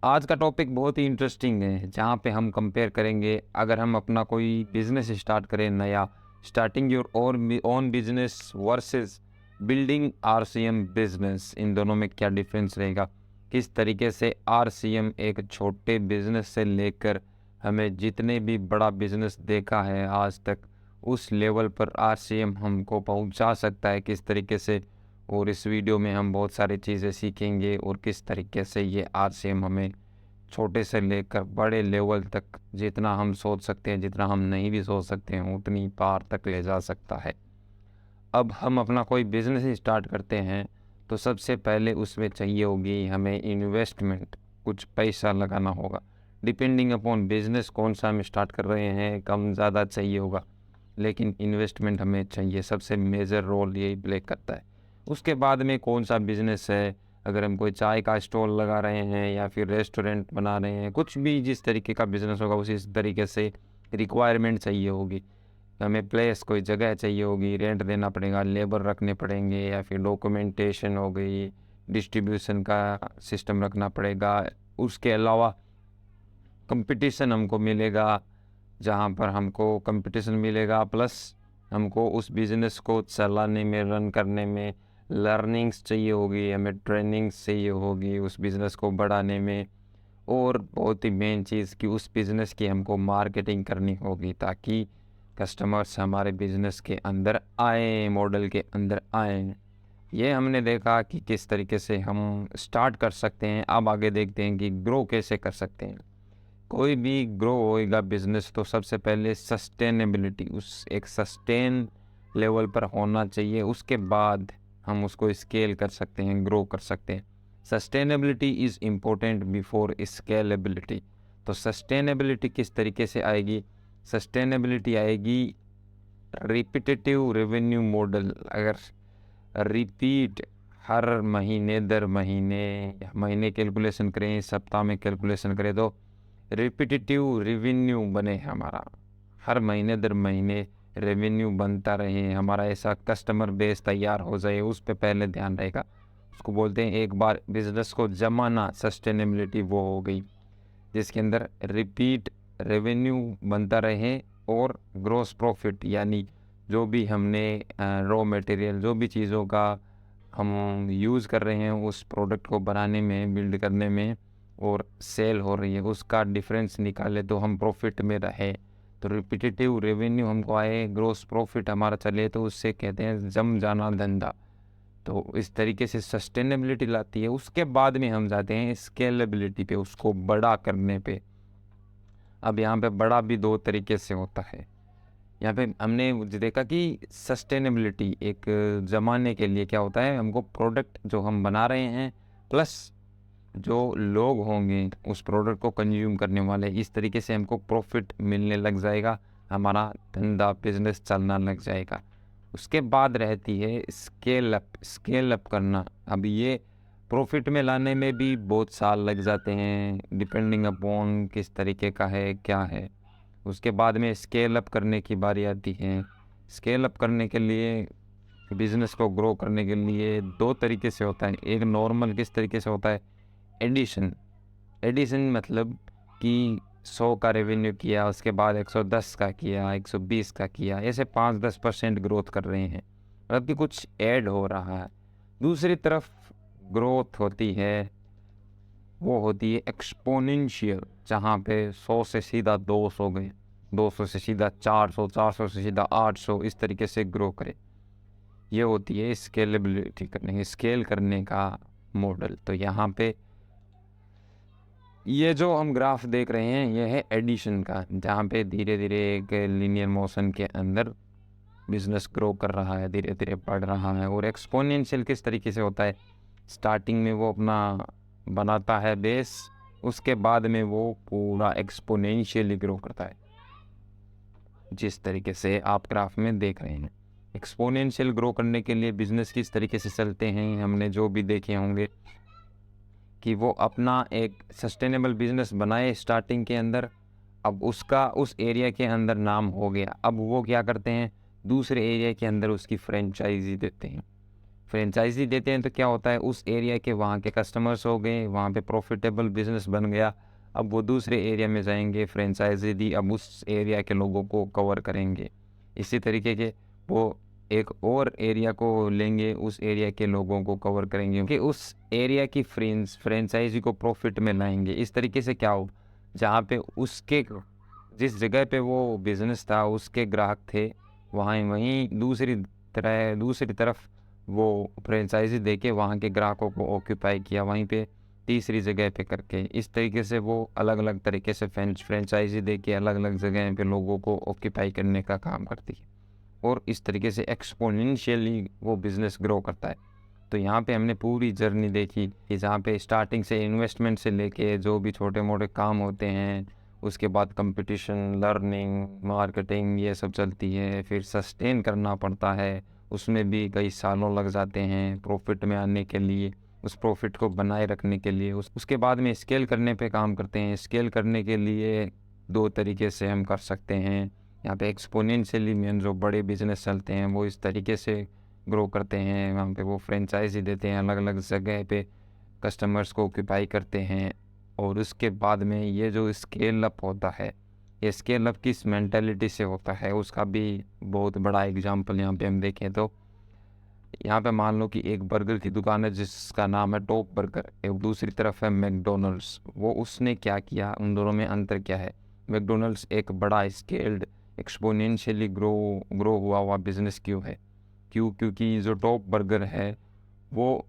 आज का टॉपिक बहुत ही इंटरेस्टिंग है, जहाँ पे हम कंपेयर करेंगे अगर हम अपना कोई बिजनेस स्टार्ट करें नया, starting your own business versus building RCM business, इन दोनों में क्या डिफरेंस रहेगा। किस तरीके से आरसीएम एक छोटे बिजनेस से लेकर हमें जितने भी बड़ा बिजनेस देखा है आज तक, उस लेवल पर आरसीएम हमको पहुंचा सकता है किस तरीके से। और इस वीडियो में हम बहुत सारी चीज़ें सीखेंगे और किस तरीके से ये आरसीएम हमें छोटे से लेकर बड़े लेवल तक, जितना हम सोच सकते हैं, जितना हम नहीं भी सोच सकते हैं, उतनी पार तक ले जा सकता है। अब हम अपना कोई बिज़नेस स्टार्ट करते हैं तो सबसे पहले उसमें चाहिए होगी हमें इन्वेस्टमेंट, कुछ पैसा लगाना होगा। डिपेंडिंग अपॉन बिज़नेस कौन सा हम स्टार्ट कर रहे हैं, कम ज़्यादा चाहिए होगा, लेकिन इन्वेस्टमेंट हमें चाहिए, सबसे मेजर रोल यही प्ले करता है। उसके बाद में कौन सा बिज़नेस है, अगर हम कोई चाय का स्टॉल लगा रहे हैं या फिर रेस्टोरेंट बना रहे हैं, कुछ भी जिस तरीके का बिज़नेस होगा उसी तरीके से रिक्वायरमेंट चाहिए होगी। हमें प्लेस, कोई जगह चाहिए होगी, रेंट देना पड़ेगा, लेबर रखने पड़ेंगे, या फिर डॉक्यूमेंटेशन हो गई, डिस्ट्रीब्यूशन का सिस्टम रखना पड़ेगा। उसके अलावा कंपटीशन हमको मिलेगा, जहाँ पर हमको कंपटीशन मिलेगा, प्लस हमको उस बिज़नेस को चलाने में, रन करने में लर्निंग्स चाहिए होगी, हमें ट्रेनिंग्स चाहिए होगी उस बिज़नेस को बढ़ाने में। और बहुत ही मेन चीज़ कि उस बिज़नेस की हमको मार्केटिंग करनी होगी, ताकि कस्टमर्स हमारे बिज़नेस के अंदर आएँ, मॉडल के अंदर आएँ। ये हमने देखा कि किस तरीके से हम स्टार्ट कर सकते हैं। अब आगे देखते हैं कि ग्रो कैसे कर सकते हैं। कोई भी ग्रो होएगा बिज़नेस तो सबसे पहले सस्टेनेबिलिटी, उस एक सस्टेन लेवल पर होना चाहिए, उसके बाद हम उसको स्केल कर सकते हैं, ग्रो कर सकते हैं। Sustainability is important before scalability. तो सस्टेनेबिलिटी किस तरीके से आएगी? सस्टेनेबिलिटी आएगी रिपीटेटिव रेवेन्यू मॉडल। अगर रिपीट हर महीने दर महीने, महीने कैलकुलेशन करें, सप्ताह में कैलकुलेशन करें, तो रिपीटेटिव रेवेन्यू बने हमारा, हर महीने दर महीने रेवेन्यू बनता रहे, हमारा ऐसा कस्टमर बेस तैयार हो जाए, उस पे पहले ध्यान रहेगा। उसको बोलते हैं एक बार बिजनेस को जमाना। सस्टेनेबिलिटी वो हो गई जिसके अंदर रिपीट रेवेन्यू बनता रहे और ग्रॉस प्रॉफिट, यानी जो भी हमने रॉ मटेरियल, जो भी चीज़ों का हम यूज़ कर रहे हैं उस प्रोडक्ट को बनाने में, बिल्ड करने में, और सेल हो रही है, उसका डिफरेंस निकाले तो हम प्रॉफिट में रहे। तो रिपीटेटिव रेवेन्यू हमको आए, ग्रोस प्रॉफिट हमारा चले, तो उससे कहते हैं जम जाना धंधा। तो इस तरीके से सस्टेनेबिलिटी लाती है। उसके बाद में हम जाते हैं स्केलेबिलिटी पे, उसको बड़ा करने पे। अब यहाँ पे बड़ा भी दो तरीके से होता है। यहाँ पे हमने देखा कि सस्टेनेबिलिटी एक ज़माने के लिए क्या होता है, हमको प्रोडक्ट जो हम बना रहे हैं प्लस जो लोग होंगे उस प्रोडक्ट को कंज्यूम करने वाले, इस तरीके से हमको प्रॉफिट मिलने लग जाएगा, हमारा धंधा बिजनेस चलना लग जाएगा। उसके बाद रहती है स्केल अप करना। अब ये प्रॉफिट में लाने में भी बहुत साल लग जाते हैं, डिपेंडिंग अपॉन किस तरीके का है, क्या है। उसके बाद में स्केल अप करने की बारी आती है। स्केल अप करने के लिए, बिज़नेस को ग्रो करने के लिए दो तरीके से होता है। एक नॉर्मल किस तरीके से होता है, एडिशन। एडिशन मतलब कि 100 का रेवेन्यू किया, उसके बाद 110 का किया, 120 का किया, ऐसे 5-10% ग्रोथ कर रहे हैं, मतलब कि कुछ ऐड हो रहा है। दूसरी तरफ ग्रोथ होती है, वो होती है एक्सपोनेंशियल, जहाँ पे 100 से सीधा 200 गए, 200 से सीधा 400, 400 से सीधा 800, इस तरीके से ग्रो करे। ये होती है स्केलेबिलिटी करने, स्केल करने का मॉडल। तो यहाँ पे ये जो हम ग्राफ देख रहे हैं ये है एडिशन का, जहाँ पे धीरे धीरे एक लीनियर मोशन के अंदर बिजनेस ग्रो कर रहा है, धीरे धीरे बढ़ रहा है। और एक्सपोनेंशियल किस तरीके से होता है, स्टार्टिंग में वो अपना बनाता है बेस, उसके बाद में वो पूरा एक्सपोनेंशियली ग्रो करता है, जिस तरीके से आप ग्राफ में देख रहे हैं। एक्सपोनेंशियल ग्रो करने के लिए बिजनेस किस तरीके से चलते हैं, हमने जो भी देखे होंगे कि वो अपना एक सस्टेनेबल बिजनेस बनाए स्टार्टिंग के अंदर। अब उसका उस एरिया के अंदर नाम हो गया, अब वो क्या करते हैं, दूसरे एरिया के अंदर उसकी फ्रेंचाइजी देते हैं। फ्रेंचाइजी देते हैं तो क्या होता है, उस एरिया के वहाँ के कस्टमर्स हो गए, वहाँ पे प्रॉफिटेबल बिजनेस बन गया। अब वो दूसरे एरिया में जाएंगे, फ्रेंचाइजी दी, अब उस एरिया के लोगों को कवर करेंगे। इसी तरीके के वो एक और एरिया को लेंगे, उस एरिया के लोगों को कवर करेंगे कि उस एरिया की फ्रेंचाइजी को प्रॉफिट में लाएंगे। इस तरीके से क्या हो, जहाँ पे उसके जिस जगह पे वो बिज़नेस था उसके ग्राहक थे, वहीं दूसरी तरफ वो फ्रेंचाइजी देके वहाँ के ग्राहकों को ऑक्यूपाई किया, वहीं पे तीसरी जगह पे करके। इस तरीके से वो अलग अलग तरीके से फ्रेंचाइजी देके अलग अलग जगह पे लोगों को ऑक्यूपाई करने का काम करती है, और इस तरीके से एक्सपोनेंशियली वो बिज़नेस ग्रो करता है। तो यहाँ पे हमने पूरी जर्नी देखी कि जहाँ पे स्टार्टिंग से इन्वेस्टमेंट से लेके जो भी छोटे मोटे काम होते हैं, उसके बाद कंपटीशन, लर्निंग, मार्केटिंग, ये सब चलती है। फिर सस्टेन करना पड़ता है, उसमें भी कई सालों लग जाते हैं प्रॉफिट में आने के लिए, उस प्रॉफिट को बनाए रखने के लिए। उसके बाद में स्केल करने पे काम करते हैं। स्केल करने के लिए दो तरीके से हम कर सकते हैं। यहाँ पे एक्सपोनेंशियली मेन जो बड़े बिजनेस चलते हैं वो इस तरीके से ग्रो करते हैं, वहाँ पे वो फ्रेंचाइजी देते हैं, अलग अलग जगह पे कस्टमर्स को ऑक्यूपाई करते हैं। और उसके बाद में ये जो स्केल अप होता है, ये स्केल अप किस मेंटालिटी से होता है उसका भी बहुत बड़ा एग्जांपल यहाँ पे हम देखें तो यहाँ पे मान लो कि एक बर्गर की दुकान है जिसका नाम है टॉप बर्गर, एक दूसरी तरफ है मैकडोनल्ड्स। वो उसने क्या किया, उन दोनों में अंतर क्या है? मैकडोनल्ड्स एक बड़ा स्केल्ड एक्सपोनेंशियली ग्रो हुआ बिजनेस क्यों है? क्योंकि जो टॉप बर्गर है वो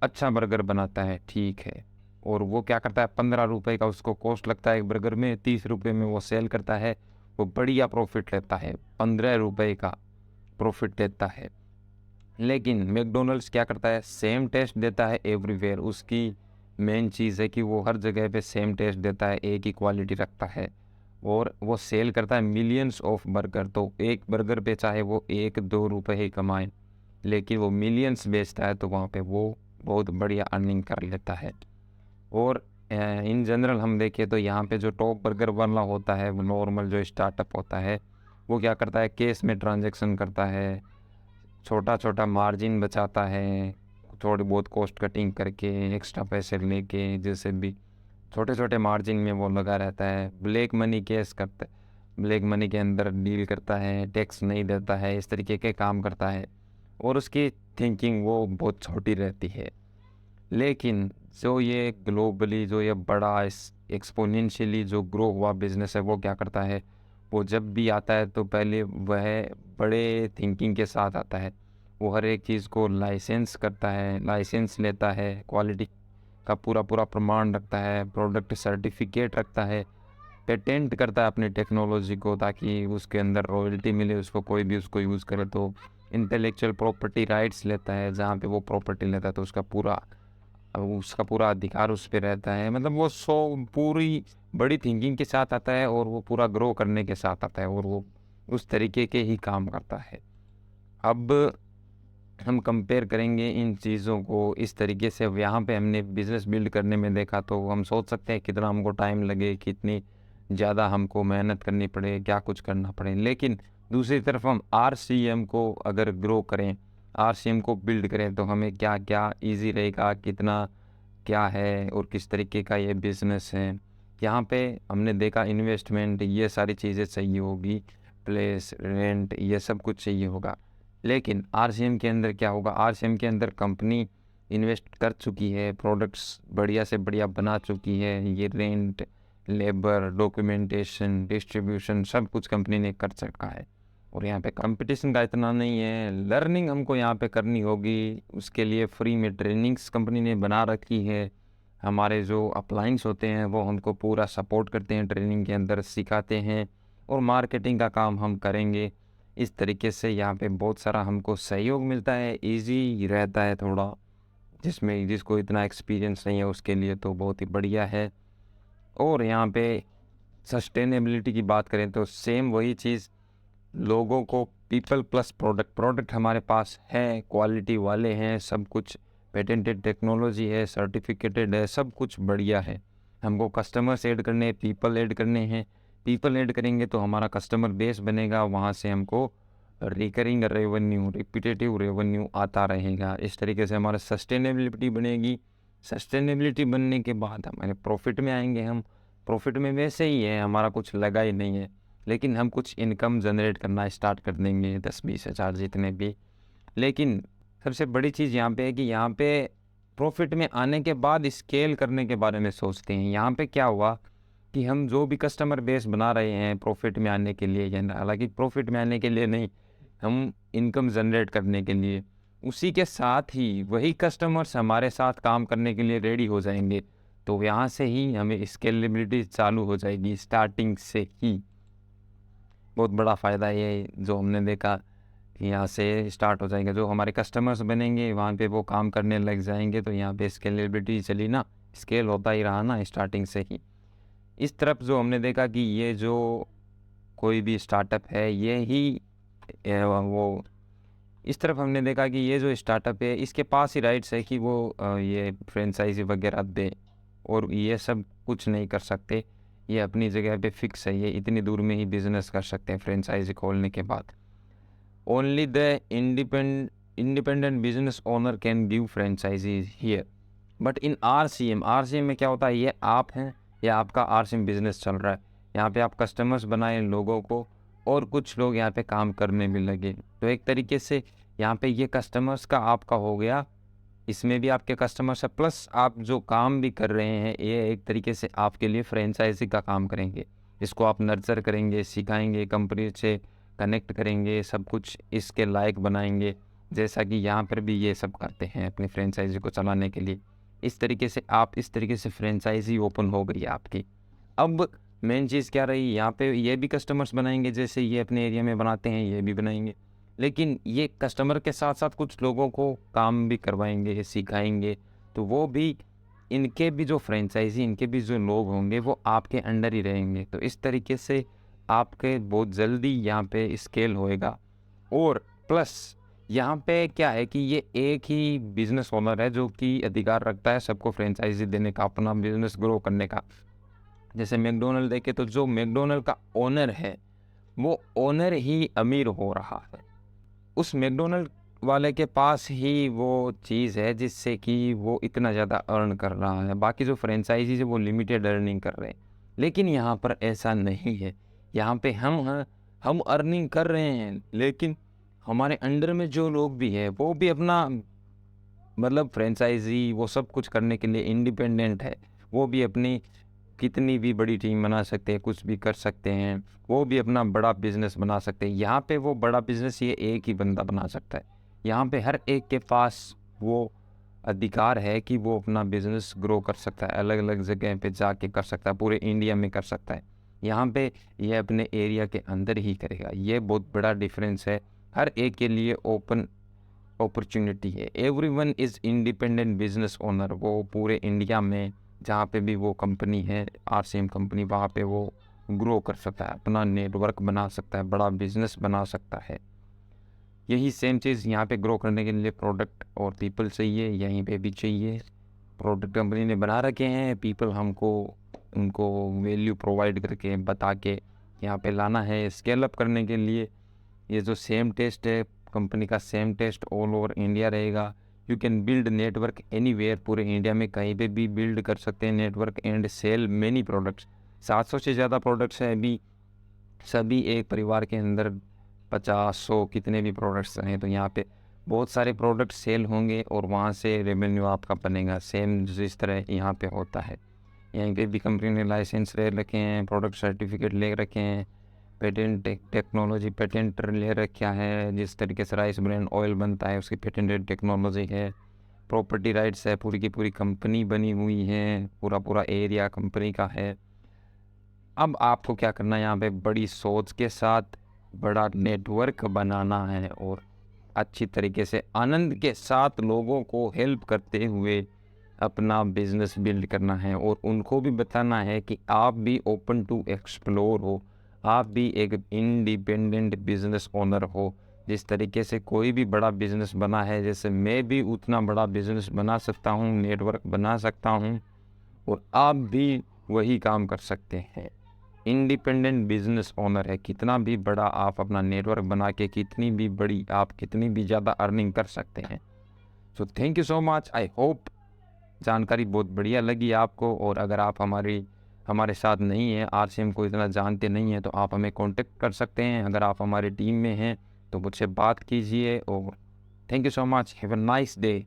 अच्छा बर्गर बनाता है, ठीक है, और वो क्या करता है, 15 रुपये का उसको कॉस्ट लगता है एक बर्गर में, 30 रुपये में वो सेल करता है, वो बढ़िया प्रॉफिट लेता है, 15 रुपये का प्रॉफिट देता है। लेकिन मैकडोनल्ड्स क्या करता है, सेम टेस्ट देता है एवरीवेयर। उसकी मेन चीज़ है कि वो हर जगह पे सेम टेस्ट देता है, एक ही क्वालिटी रखता है, और वो सेल करता है मिलियंस ऑफ बर्गर। तो एक बर्गर पे चाहे वो 1-2 रुपये ही कमाए, लेकिन वो मिलियंस बेचता है, तो वहाँ पे वो बहुत बढ़िया अर्निंग कर लेता है। और इन जनरल हम देखें तो यहाँ पे जो टॉप बर्गर वाला होता है, वो नॉर्मल जो स्टार्टअप होता है, वो क्या करता है, कैश में ट्रांजैक्शन करता है, छोटा छोटा मार्जिन बचाता है, थोड़ी बहुत कॉस्ट कटिंग करके, एक्स्ट्रा पैसे लेके, जैसे भी छोटे छोटे मार्जिन में वो लगा रहता है। ब्लैक मनी केस करता है, ब्लैक मनी के अंदर डील करता है, टैक्स नहीं देता है, इस तरीके के काम करता है, और उसकी थिंकिंग वो बहुत छोटी रहती है। लेकिन जो ये ग्लोबली जो ये बड़ा एक्सपोनेंशियली जो ग्रो हुआ बिजनेस है, वो क्या करता है, वो जब भी आता है तो पहले वह बड़े थिंकिंग के साथ आता है। वो हर एक चीज़ को लाइसेंस करता है, लाइसेंस लेता है, क्वालिटी का पूरा पूरा प्रमाण रखता है, प्रोडक्ट सर्टिफिकेट रखता है, पेटेंट करता है अपनी टेक्नोलॉजी को, ताकि उसके अंदर रॉयल्टी मिले उसको, कोई भी उसको यूज़ करे तो। इंटेलेक्चुअल प्रॉपर्टी राइट्स लेता है, जहाँ पे वो प्रॉपर्टी लेता है तो उसका पूरा अधिकार उस पर रहता है। मतलब वो पूरी बड़ी थिंकिंग के साथ आता है, और वो पूरा ग्रो करने के साथ आता है, और वो उस तरीके के ही काम करता है। अब हम कंपेयर करेंगे इन चीज़ों को इस तरीके से। अब यहाँ पे हमने बिज़नेस बिल्ड करने में देखा तो हम सोच सकते हैं कितना हमको टाइम लगे, कितनी ज़्यादा हमको मेहनत करनी पड़े, क्या कुछ करना पड़े। लेकिन दूसरी तरफ हम RCM को अगर ग्रो करें, RCM को बिल्ड करें, तो हमें क्या क्या ईजी रहेगा, कितना क्या है, और किस तरीके का ये बिज़नेस है। यहाँ पे हमने देखा इन्वेस्टमेंट, ये सारी चीज़ें चाहिए होगी, प्लेस, रेंट, ये सब कुछ चाहिए होगा। लेकिन RCM के अंदर क्या होगा, RCM के अंदर कंपनी इन्वेस्ट कर चुकी है, प्रोडक्ट्स बढ़िया से बढ़िया बना चुकी है, ये रेंट, लेबर, डॉक्यूमेंटेशन, डिस्ट्रीब्यूशन सब कुछ कंपनी ने कर रखा है। और यहाँ पे कंपटीशन का इतना नहीं है, लर्निंग हमको यहाँ पे करनी होगी, उसके लिए फ्री में ट्रेनिंग्स कंपनी ने बना रखी है। हमारे जो अपलाइंस होते हैं वो हमको पूरा सपोर्ट करते हैं, ट्रेनिंग के अंदर सिखाते हैं, और मार्केटिंग का काम हम करेंगे। इस तरीके से यहाँ पे बहुत सारा हमको सहयोग मिलता है, इजी रहता है थोड़ा, जिसको इतना एक्सपीरियंस नहीं है उसके लिए तो बहुत ही बढ़िया है। और यहाँ पे सस्टेनेबिलिटी की बात करें तो सेम वही चीज़, लोगों को पीपल प्लस प्रोडक्ट हमारे पास है, क्वालिटी वाले हैं, सब कुछ पेटेंटेड टेक्नोलॉजी है, सर्टिफिकेटेड है, सब कुछ बढ़िया है। हमको कस्टमर्स ऐड करने हैं, पीपल ऐड करने हैं। पीपल ऐड करेंगे तो हमारा कस्टमर बेस बनेगा, वहाँ से हमको रिकरिंग रेवेन्यू, रिपीटेटिव रेवेन्यू आता रहेगा। इस तरीके से हमारा सस्टेनेबिलिटी बनेगी। सस्टेनेबिलिटी बनने के बाद हमारे प्रॉफिट में आएंगे। हम प्रॉफिट में वैसे ही है, हमारा कुछ लगा ही नहीं है, लेकिन हम कुछ इनकम जनरेट करना स्टार्ट कर देंगे, 10-20 हज़ार जितने भी। लेकिन सबसे बड़ी चीज़ यहाँ पे है कि यहाँ पे प्रॉफिट में आने के बाद स्केल करने के बारे में सोचते हैं। यहाँ पे क्या हुआ कि हम जो भी कस्टमर बेस बना रहे हैं प्रॉफिट में आने के लिए, या हालांकि प्रॉफिट में आने के लिए नहीं, हम इनकम जनरेट करने के लिए, उसी के साथ ही वही कस्टमर्स हमारे साथ काम करने के लिए रेडी हो जाएंगे। तो यहाँ से ही हमें स्केलेबिलिटी चालू हो जाएगी, स्टार्टिंग से ही। बहुत बड़ा फ़ायदा ये जो हमने देखा कि यहाँ से स्टार्ट हो जाएंगे। जो हमारे कस्टमर्स बनेंगे वहाँ पे वो काम करने लग जाएंगे, तो यहाँ पे स्केलेबिलिटी चली ना, स्केल होता ही रहा ना स्टार्टिंग से ही। इस तरफ जो हमने देखा कि ये जो कोई भी स्टार्टअप है, ये ही वो इस तरफ हमने देखा कि ये जो स्टार्टअप है इसके पास ही राइट्स है कि वो ये फ्रेंचाइजी वगैरह दे, और ये सब कुछ नहीं कर सकते। ये अपनी जगह पे फिक्स है, ये इतनी दूर में ही बिजनेस कर सकते हैं फ्रेंचाइजी खोलने के बाद। Only the independent business owner can give franchises here, but in RCM में क्या होता है, ये आप हैं या आपका आरसीएम बिजनेस चल रहा है, यहाँ पे आप कस्टमर्स बनाए लोगों को, और कुछ लोग यहाँ पे काम करने भी लगे। तो एक तरीके से यहाँ पे ये कस्टमर्स का आपका हो गया, इसमें भी आपके कस्टमर्स है, प्लस आप जो काम भी कर रहे हैं ये एक तरीके से आपके लिए फ्रेंचाइजी का काम करेंगे। इसको आप नर्चर करेंगे, सिखाएंगे, कंपनी से कनेक्ट करेंगे, सब कुछ इसके लायक बनाएंगे, जैसा कि यहाँ पर भी ये सब करते हैं अपनी फ्रेंचाइजी को चलाने के लिए। इस तरीके से फ्रेंचाइजी ओपन हो गई आपकी। अब मेन चीज़ क्या रही, यहाँ पे ये भी कस्टमर्स बनाएंगे, जैसे ये अपने एरिया में बनाते हैं ये भी बनाएंगे, लेकिन ये कस्टमर के साथ साथ कुछ लोगों को काम भी करवाएंगे, सिखाएंगे। तो वो भी इनके भी जो फ्रेंचाइजी, इनके भी जो लोग होंगे वो आपके अंडर ही रहेंगे। तो इस तरीके से आपके बहुत जल्दी यहाँ पे स्केल होएगा। और प्लस यहाँ पे क्या है कि ये एक ही बिजनेस ओनर है जो कि अधिकार रखता है सबको फ्रेंचाइजी देने का, अपना बिजनेस ग्रो करने का। जैसे मैकडोनल्ड देखे तो जो मैकडोनल्ड का ओनर है वो ओनर ही अमीर हो रहा है, उस मैकडोनल्ड वाले के पास ही वो चीज़ है जिससे कि वो इतना ज़्यादा अर्न कर रहा है। बाकी जो फ्रेंचाइजी है वो लिमिटेड अर्निंग कर रहे हैं, लेकिन यहाँ पर ऐसा नहीं है। यहाँ पे हम अर्निंग कर रहे हैं, लेकिन हमारे अंडर में जो लोग भी है वो भी अपना मतलब फ्रेंचाइजी वो सब कुछ करने के लिए इंडिपेंडेंट है। वो भी अपनी कितनी भी बड़ी टीम बना सकते हैं, कुछ भी कर सकते हैं, वो भी अपना बड़ा बिजनेस बना सकते हैं। यहाँ पे वो बड़ा बिजनेस ये एक ही बंदा बना सकता है। यहाँ पे हर एक के पास वो अधिकार है कि वो अपना बिजनेस ग्रो कर सकता है, अलग अलग जगह पे जाके कर सकता है, पूरे इंडिया में कर सकता है। यहाँ पे ये अपने एरिया के अंदर ही करेगा। ये बहुत बड़ा डिफरेंस है, हर एक के लिए ओपन अपॉर्चुनिटी है। Everyone is independent business owner. वो पूरे इंडिया में जहाँ पे भी वो कंपनी है, आरसीएम कंपनी, वहाँ पे वो ग्रो कर सकता है, अपना नेटवर्क बना सकता है, बड़ा बिजनेस बना सकता है। यही सेम चीज़ यहाँ पे ग्रो करने के लिए प्रोडक्ट और पीपल चाहिए, यहीं पे भी चाहिए। प्रोडक्ट कंपनी ने बना रखे हैं, पीपल हमको उनको वैल्यू प्रोवाइड करके बता के यहाँ पे लाना है स्केल अप करने के लिए। ये जो सेम टेस्ट है कंपनी का, same test all over India रहेगा। You can build network anywhere, पूरे इंडिया में कहीं पे भी बिल्ड कर सकते हैं network and sell many products. 700 से ज़्यादा प्रोडक्ट्स हैं अभी, सभी एक परिवार के अंदर 50-100 कितने भी प्रोडक्ट्स हैं, तो यहाँ पे बहुत सारे प्रोडक्ट सेल होंगे और वहाँ से रेवेन्यू आपका बनेगा, सेम जिस तरह यहाँ पे होता है। यहीं पे भी कंपनी ने लाइसेंस ले रखे हैं, प्रोडक्ट सर्टिफिकेट ले रखे हैं, पेटेंट टेक्नोलॉजी पेटेंट ले रखा है। जिस तरीके से राइस ब्रांड ऑयल बनता है उसकी पेटेंटेड टेक्नोलॉजी है, प्रॉपर्टी राइट्स है, पूरी की पूरी कंपनी बनी हुई है, पूरा एरिया कंपनी का है। अब आपको क्या करना है, यहाँ पे बड़ी सोच के साथ बड़ा नेटवर्क बनाना है और अच्छी तरीके से आनंद के साथ लोगों को हेल्प करते हुए अपना बिजनेस बिल्ड करना है, और उनको भी बताना है कि आप भी ओपन टू एक्सप्लोर हो, आप भी एक इंडिपेंडेंट बिजनेस ओनर हो। जिस तरीके से कोई भी बड़ा बिजनेस बना है, जैसे मैं भी उतना बड़ा बिजनेस बना सकता हूँ, नेटवर्क बना सकता हूँ, और आप भी वही काम कर सकते हैं। इंडिपेंडेंट बिजनेस ओनर है। कितना भी बड़ा आप अपना नेटवर्क बना के कितनी भी बड़ी आप कितनी भी ज़्यादा अर्निंग कर सकते हैं। So thank you so much. I hope जानकारी बहुत बढ़िया लगी आपको। और अगर आप हमारे साथ नहीं हैं, आरसीएम को इतना जानते नहीं हैं, तो आप हमें कांटेक्ट कर सकते हैं। अगर आप हमारी टीम में हैं तो मुझसे बात कीजिए। और thank you so much. Have a nice day.